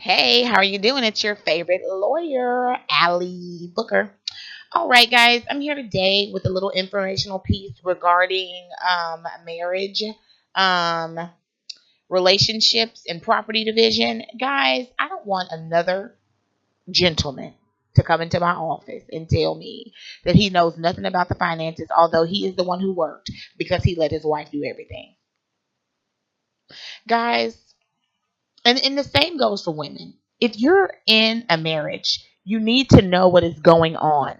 Hey, how are you doing? It's your favorite lawyer, Allie Booker. All right, guys, I'm here today with a little informational piece regarding marriage, um, relationships, and property division. Guys, I don't want another gentleman to come into my office and tell me that he knows nothing about the finances, although he is the one who worked because he let his wife do everything. Guys, and the same goes for women. If you're in a marriage, you need to know what is going on.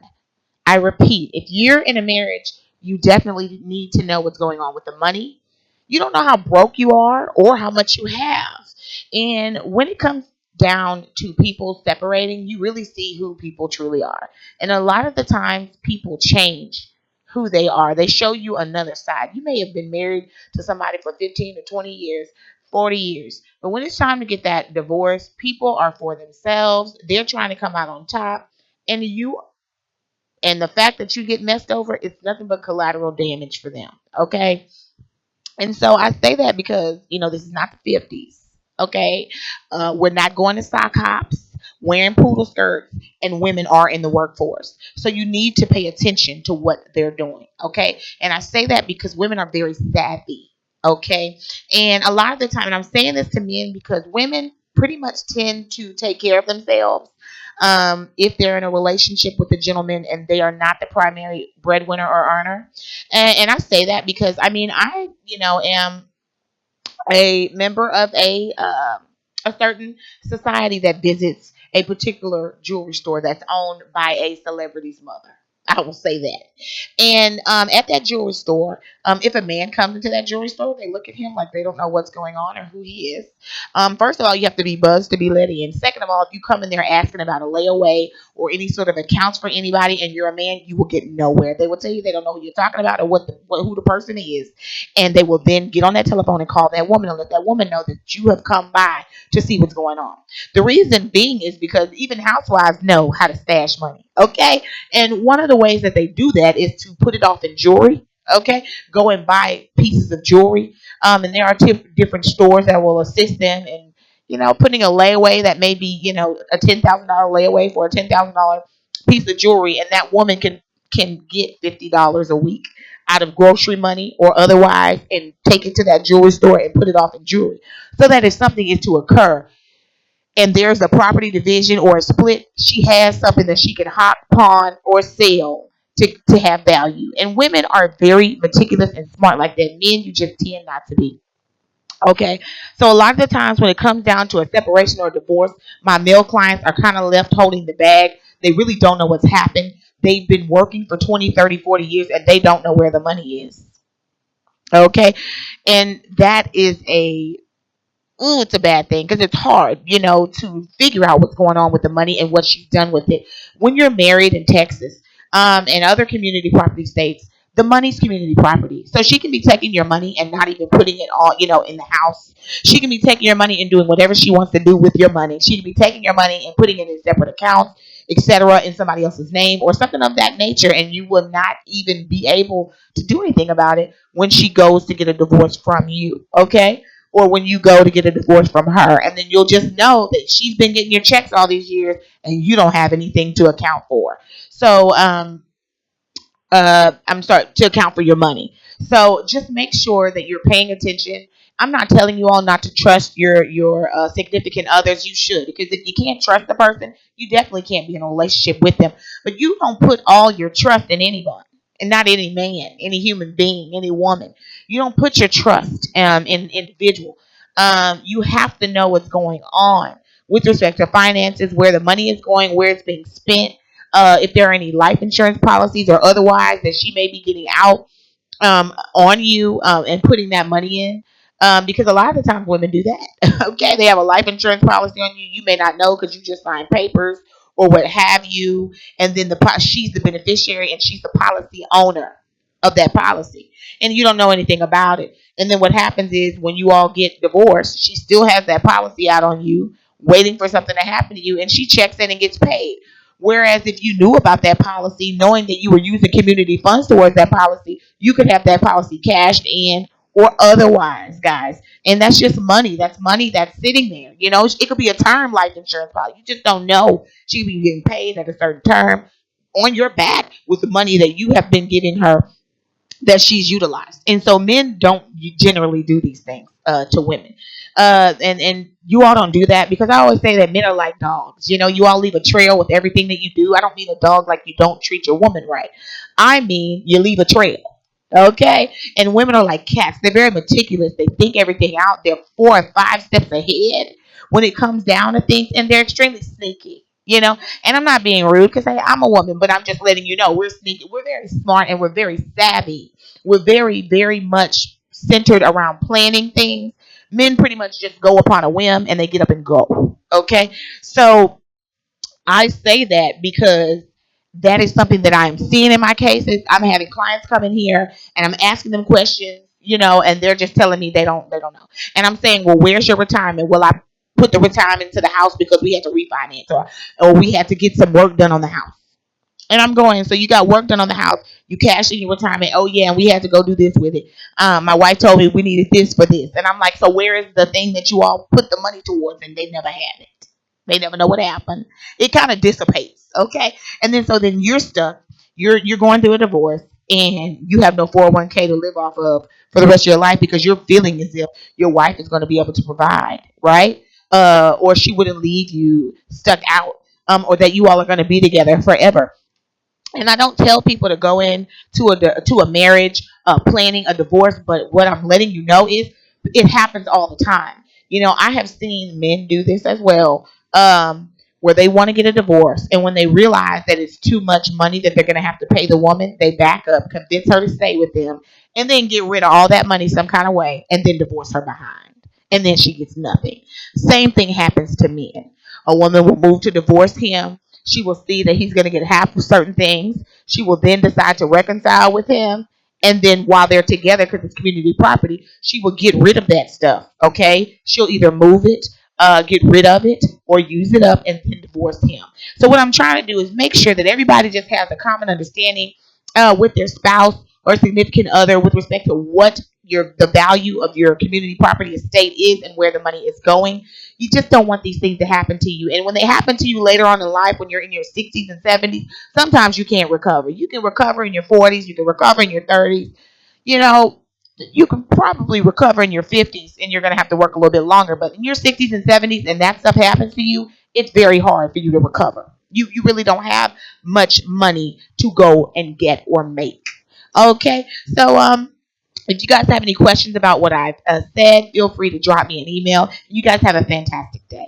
I repeat, if you're in a marriage, you definitely need to know what's going on with the money. You don't know how broke you are or how much you have. And when it comes down to people separating, you really see who people truly are. And a lot of the times, people change who they are. They show you another side. You may have been married to somebody for 15 to 20 years, 40 years. But when it's time to get that divorce, people are for themselves. They're trying to come out on top. And the fact that you get messed over, it's nothing but collateral damage for them. Okay. And so I say that because, this is not the 50s. Okay. We're not going to sock hops, wearing poodle skirts, and women are in the workforce. So you need to pay attention to what they're doing. Okay. And I say that because women are very savvy. Okay. And a lot of the time, and I'm saying this to men because women pretty much tend to take care of themselves if they're in a relationship with a gentleman and they are not the primary breadwinner or earner. And I say that because I am a member of a certain society that visits a particular jewelry store that's owned by a celebrity's mother. I will say that. And at that jewelry store, if a man comes into that jewelry store, they look at him like they don't know what's going on or who he is. First of all, you have to be buzzed to be let in. Second of all, if you come in there asking about a layaway or any sort of accounts for anybody and you're a man, you will get nowhere. They will tell you they don't know who you're talking about or who the person is. And they will then get on that telephone and call that woman and let that woman know that you have come by to see what's going on. The reason being is because even housewives know how to stash money. Okay. And one of the ways that they do that is to put it off in jewelry. Okay. Go and buy pieces of jewelry. And there are different stores that will assist them in, putting a layaway that may be, a $10,000 layaway for a $10,000 piece of jewelry. And that woman can get $50 a week out of grocery money or otherwise and take it to that jewelry store and put it off in jewelry. So that if something is to occur and there's a property division or a split, she has something that she can hop pawn or sell to have value. And women are very meticulous and smart like that. Men, you just tend not to be. Okay. So a lot of the times when it comes down to a separation or a divorce, my male clients are kind of left holding the bag. They really don't know what's happened. They've been working for 20, 30, 40 years and they don't know where the money is. Okay. And that is it's a bad thing because it's hard, to figure out what's going on with the money and what she's done with it. When you're married in Texas, and other community property states, the money's community property. So she can be taking your money and not even putting it all, in the house. She can be taking your money and doing whatever she wants to do with your money. She can be taking your money and putting it in separate accounts, etc., in somebody else's name or something of that nature, and you will not even be able to do anything about it when she goes to get a divorce from you. Okay, or when you go to get a divorce from her. And then you'll just know that she's been getting your checks all these years and you don't have anything to account for. So, I'm sorry, to account for your money. So just make sure that you're paying attention. I'm not telling you all not to trust your significant others. You should, because if you can't trust the person, you definitely can't be in a relationship with them. But you don't put all your trust in anyone, and not any man, any human being, any woman. You don't put your trust in an individual. You have to know what's going on with respect to finances, where the money is going, where it's being spent, if there are any life insurance policies or otherwise that she may be getting out on you and putting that money in. Because a lot of the times women do that. Okay, they have a life insurance policy on you. You may not know because you just signed papers or what have you, and then she's the beneficiary and she's the policy owner of that policy, and you don't know anything about it. And then what happens is when you all get divorced, she still has that policy out on you, waiting for something to happen to you, and she checks in and gets paid. Whereas if you knew about that policy, knowing that you were using community funds towards that policy, you could have that policy cashed in or otherwise, guys. And that's just money. That's money that's sitting there. You know, it could be a term life insurance policy. You just don't know. She could be getting paid at a certain term on your back with the money that you have been giving her that she's utilized. And so men don't generally do these things to women. And you all don't do that, because I always say that men are like dogs. You know, you all leave a trail with everything that you do. I don't mean a dog like you don't treat your woman right. I mean you leave a trail. Okay? And women are like cats. They're very meticulous. They think everything out. They're 4 or 5 steps ahead when it comes down to things, and they're extremely sneaky. You know, and I'm not being rude because I'm a woman, but I'm just letting you know we're sneaky. We're very smart and we're very savvy. We're very, very much centered around planning things. Men pretty much just go upon a whim and they get up and go. Okay. So I say that because that is something that I'm seeing in my cases. I'm having clients come in here and I'm asking them questions, you know, and they're just telling me they don't know. And I'm saying, well, where's your retirement? Well, I put the retirement to the house because we had to refinance, or we had to get some work done on the house. And I'm going, so you got work done on the house. You cashed in your retirement. Oh, yeah, and we had to go do this with it. My wife told me we needed this for this. And I'm like, so where is the thing that you all put the money towards? And they never had it. They never know what happened. It kind of dissipates, okay? And then so then you're stuck. You're going through a divorce, and you have no 401k to live off of for the rest of your life because you're feeling as if your wife is going to be able to provide, right? Or she wouldn't leave you stuck out, or that you all are going to be together forever. And I don't tell people to go in to a marriage planning a divorce, but what I'm letting you know is it happens all the time. You know, I have seen men do this as well, where they want to get a divorce, and when they realize that it's too much money that they're going to have to pay the woman, they back up, convince her to stay with them, and then get rid of all that money some kind of way, and then divorce her behind, and then she gets nothing. Same thing happens to men. A woman will move to divorce him. She will see that he's going to get half of certain things. She will then decide to reconcile with him. And then while they're together, because it's community property, she will get rid of that stuff. Okay? She'll either move it, get rid of it, or use it up and then divorce him. So what I'm trying to do is make sure that everybody just has a common understanding with their spouse or significant other with respect to what the value of your community property estate is and where the money is going. You just don't want these things to happen to you. And when they happen to you later on in life, when you're in your 60s and 70s, sometimes you can't recover. You can recover in your 40s, you can recover in your 30s. You know, you can probably recover in your 50s, and you're going to have to work a little bit longer. But in your 60s and 70s, and that stuff happens to you, it's very hard for you to recover. You really don't have much money to go and get or make. Okay, so if you guys have any questions about what I've said, feel free to drop me an email. You guys have a fantastic day.